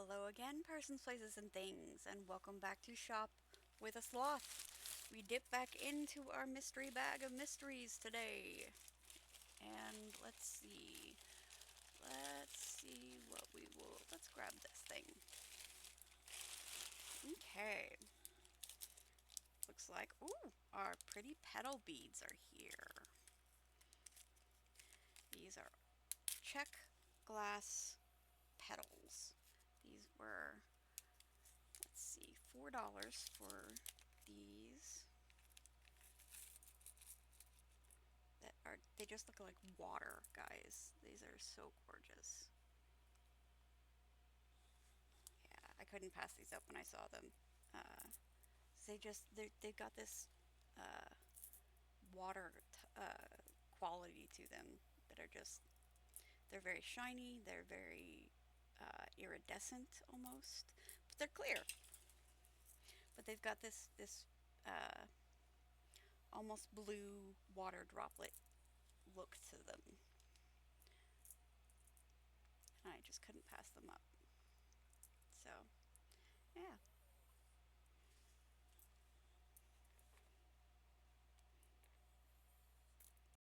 Hello again, persons, places, and things, and welcome back to Shop with a Sloth. We dip back into our mystery bag of mysteries today. And let's see. What we will. Let's grab this thing. Okay. Looks like, ooh, our pretty petal beads are here. These are check glass petals. These were, let's see, $4 for these. They just look like water, guys. These are so gorgeous. Yeah, I couldn't pass these up when I saw them. Uh, they've got this uh, water quality to them that are just, they're very shiny, they're very iridescent almost, but they're clear. But they've got this uh, almost blue water droplet look to them. And I just couldn't pass them up. So, yeah,